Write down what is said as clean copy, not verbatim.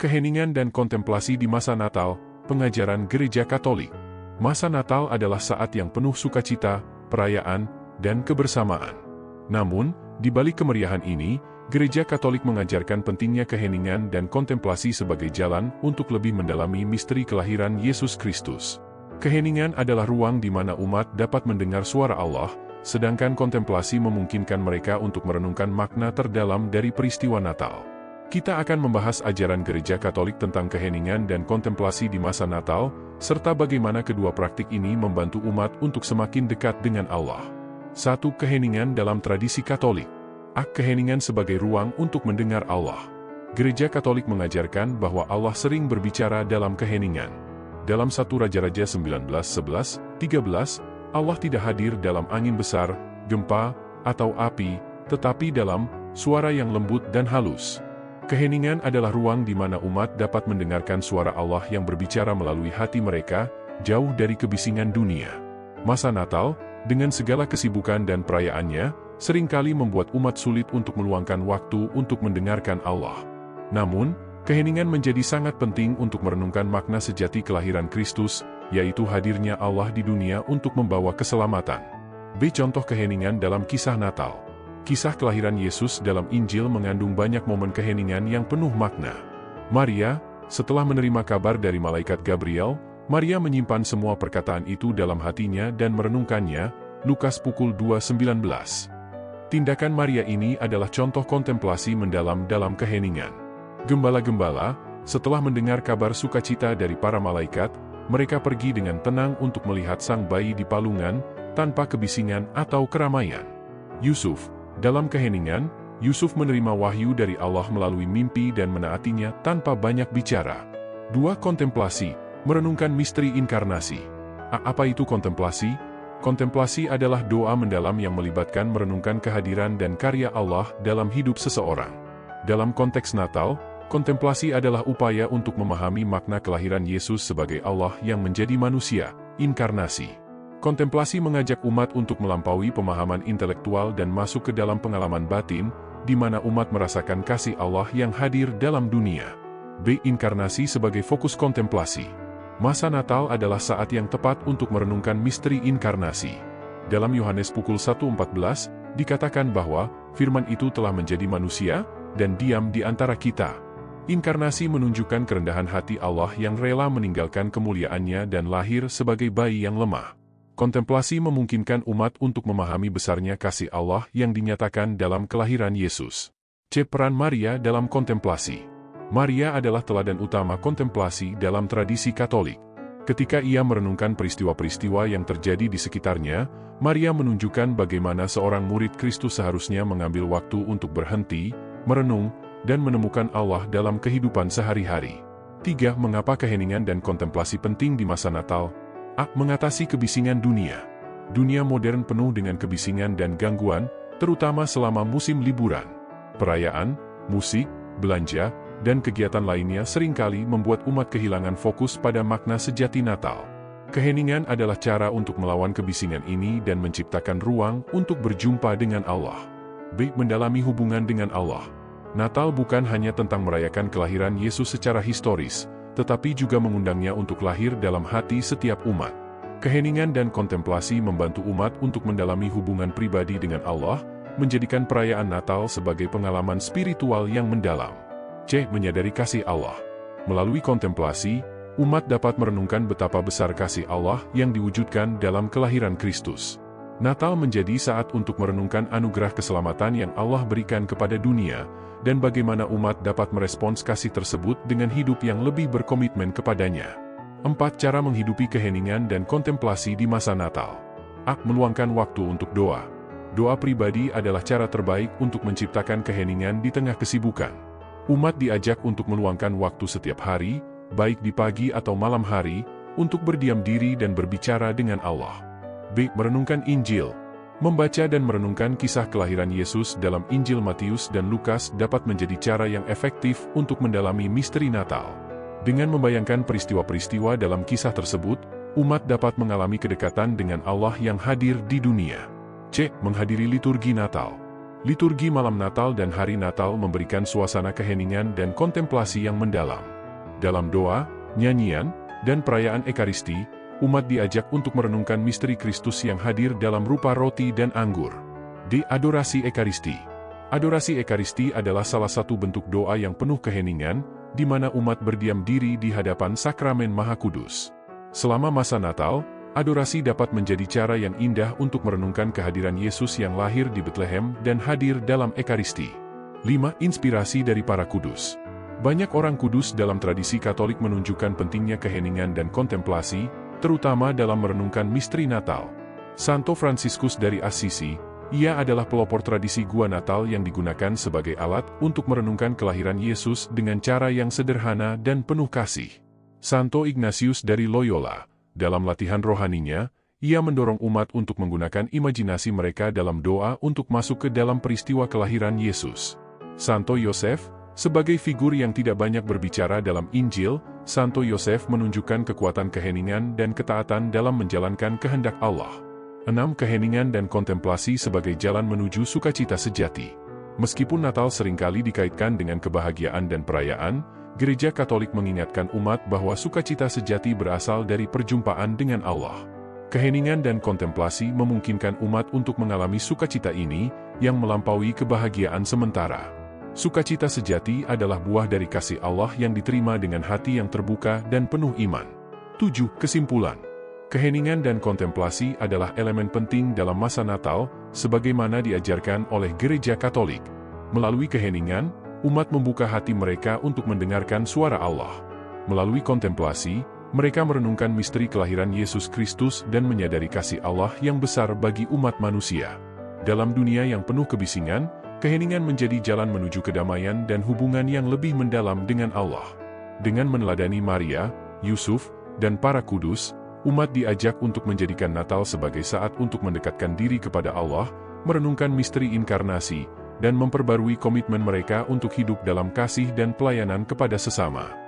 Keheningan dan kontemplasi di masa Natal, pengajaran Gereja Katolik. Masa Natal adalah saat yang penuh sukacita, perayaan, dan kebersamaan. Namun, di balik kemeriahan ini, Gereja Katolik mengajarkan pentingnya keheningan dan kontemplasi sebagai jalan untuk lebih mendalami misteri kelahiran Yesus Kristus. Keheningan adalah ruang di mana umat dapat mendengar suara Allah, sedangkan kontemplasi memungkinkan mereka untuk merenungkan makna terdalam dari peristiwa Natal. Kita akan membahas ajaran Gereja Katolik tentang keheningan dan kontemplasi di masa Natal, serta bagaimana kedua praktik ini membantu umat untuk semakin dekat dengan Allah. 1. Keheningan dalam tradisi Katolik. Keheningan sebagai ruang untuk mendengar Allah. Gereja Katolik mengajarkan bahwa Allah sering berbicara dalam keheningan. Dalam 1 Raja-Raja 19:11-13, Allah tidak hadir dalam angin besar, gempa, atau api, tetapi dalam suara yang lembut dan halus. Keheningan adalah ruang di mana umat dapat mendengarkan suara Allah yang berbicara melalui hati mereka, jauh dari kebisingan dunia. Masa Natal, dengan segala kesibukan dan perayaannya, seringkali membuat umat sulit untuk meluangkan waktu untuk mendengarkan Allah. Namun, keheningan menjadi sangat penting untuk merenungkan makna sejati kelahiran Kristus, yaitu hadirnya Allah di dunia untuk membawa keselamatan. B. Contoh keheningan dalam kisah Natal. Kisah kelahiran Yesus dalam Injil mengandung banyak momen keheningan yang penuh makna. Maria, setelah menerima kabar dari malaikat Gabriel, Maria menyimpan semua perkataan itu dalam hatinya dan merenungkannya, Lukas pukul 2:19. Tindakan Maria ini adalah contoh kontemplasi mendalam dalam keheningan. Gembala-gembala, setelah mendengar kabar sukacita dari para malaikat, mereka pergi dengan tenang untuk melihat sang bayi di palungan, tanpa kebisingan atau keramaian. Yusuf, dalam keheningan, Yusuf menerima wahyu dari Allah melalui mimpi dan menaatinya tanpa banyak bicara. 2. Kontemplasi, merenungkan misteri inkarnasi. Apa itu kontemplasi? Kontemplasi adalah doa mendalam yang melibatkan merenungkan kehadiran dan karya Allah dalam hidup seseorang. Dalam konteks Natal, kontemplasi adalah upaya untuk memahami makna kelahiran Yesus sebagai Allah yang menjadi manusia, inkarnasi. Kontemplasi mengajak umat untuk melampaui pemahaman intelektual dan masuk ke dalam pengalaman batin, di mana umat merasakan kasih Allah yang hadir dalam dunia. B. Inkarnasi sebagai fokus kontemplasi. Masa Natal adalah saat yang tepat untuk merenungkan misteri inkarnasi. Dalam Yohanes pukul 1:14, dikatakan bahwa firman itu telah menjadi manusia dan diam di antara kita. Inkarnasi menunjukkan kerendahan hati Allah yang rela meninggalkan kemuliaannya dan lahir sebagai bayi yang lemah. Kontemplasi memungkinkan umat untuk memahami besarnya kasih Allah yang dinyatakan dalam kelahiran Yesus. C. Peran Maria dalam kontemplasi. Maria adalah teladan utama kontemplasi dalam tradisi Katolik. Ketika ia merenungkan peristiwa-peristiwa yang terjadi di sekitarnya, Maria menunjukkan bagaimana seorang murid Kristus seharusnya mengambil waktu untuk berhenti, merenung, dan menemukan Allah dalam kehidupan sehari-hari. 3. Mengapa keheningan dan kontemplasi penting di masa Natal? Mengatasi kebisingan dunia. Dunia modern penuh dengan kebisingan dan gangguan, terutama selama musim liburan. Perayaan, musik, belanja, dan kegiatan lainnya seringkali membuat umat kehilangan fokus pada makna sejati Natal. Keheningan adalah cara untuk melawan kebisingan ini dan menciptakan ruang untuk berjumpa dengan Allah. B. Mendalami hubungan dengan Allah. Natal bukan hanya tentang merayakan kelahiran Yesus secara historis, tetapi juga mengundangnya untuk lahir dalam hati setiap umat. Keheningan dan kontemplasi membantu umat untuk mendalami hubungan pribadi dengan Allah, menjadikan perayaan Natal sebagai pengalaman spiritual yang mendalam. C. Menyadari kasih Allah. Melalui kontemplasi, umat dapat merenungkan betapa besar kasih Allah yang diwujudkan dalam kelahiran Kristus. Natal menjadi saat untuk merenungkan anugerah keselamatan yang Allah berikan kepada dunia, dan bagaimana umat dapat merespons kasih tersebut dengan hidup yang lebih berkomitmen kepadanya. 4. Cara menghidupi keheningan dan kontemplasi di masa Natal. Meluangkan waktu untuk doa. Doa pribadi adalah cara terbaik untuk menciptakan keheningan di tengah kesibukan. Umat diajak untuk meluangkan waktu setiap hari, baik di pagi atau malam hari, untuk berdiam diri dan berbicara dengan Allah. B. Merenungkan Injil. Membaca dan merenungkan kisah kelahiran Yesus dalam Injil Matius dan Lukas dapat menjadi cara yang efektif untuk mendalami misteri Natal. Dengan membayangkan peristiwa-peristiwa dalam kisah tersebut, umat dapat mengalami kedekatan dengan Allah yang hadir di dunia. C. Menghadiri liturgi Natal. Liturgi malam Natal dan hari Natal memberikan suasana keheningan dan kontemplasi yang mendalam. Dalam doa, nyanyian, dan perayaan Ekaristi, umat diajak untuk merenungkan misteri Kristus yang hadir dalam rupa roti dan anggur. D. Adorasi Ekaristi. Adorasi Ekaristi adalah salah satu bentuk doa yang penuh keheningan, di mana umat berdiam diri di hadapan sakramen Maha Kudus. Selama masa Natal, adorasi dapat menjadi cara yang indah untuk merenungkan kehadiran Yesus yang lahir di Betlehem dan hadir dalam Ekaristi. 5. Inspirasi dari para kudus. Banyak orang kudus dalam tradisi Katolik menunjukkan pentingnya keheningan dan kontemplasi, terutama dalam merenungkan misteri Natal. Santo Fransiskus dari Assisi, ia adalah pelopor tradisi gua Natal yang digunakan sebagai alat untuk merenungkan kelahiran Yesus dengan cara yang sederhana dan penuh kasih. Santo Ignatius dari Loyola, dalam latihan rohaninya, ia mendorong umat untuk menggunakan imajinasi mereka dalam doa untuk masuk ke dalam peristiwa kelahiran Yesus. Santo Yosef, sebagai figur yang tidak banyak berbicara dalam Injil, Santo Yosef menunjukkan kekuatan keheningan dan ketaatan dalam menjalankan kehendak Allah. 6. Keheningan dan kontemplasi sebagai jalan menuju sukacita sejati. Meskipun Natal seringkali dikaitkan dengan kebahagiaan dan perayaan, Gereja Katolik mengingatkan umat bahwa sukacita sejati berasal dari perjumpaan dengan Allah. Keheningan dan kontemplasi memungkinkan umat untuk mengalami sukacita ini, yang melampaui kebahagiaan sementara. Sukacita sejati adalah buah dari kasih Allah yang diterima dengan hati yang terbuka dan penuh iman. 7. Kesimpulan. Keheningan dan kontemplasi adalah elemen penting dalam masa Natal, sebagaimana diajarkan oleh Gereja Katolik. Melalui keheningan, umat membuka hati mereka untuk mendengarkan suara Allah. Melalui kontemplasi, mereka merenungkan misteri kelahiran Yesus Kristus dan menyadari kasih Allah yang besar bagi umat manusia. Dalam dunia yang penuh kebisingan, keheningan menjadi jalan menuju kedamaian dan hubungan yang lebih mendalam dengan Allah. Dengan meneladani Maria, Yusuf, dan para kudus, umat diajak untuk menjadikan Natal sebagai saat untuk mendekatkan diri kepada Allah, merenungkan misteri inkarnasi, dan memperbarui komitmen mereka untuk hidup dalam kasih dan pelayanan kepada sesama.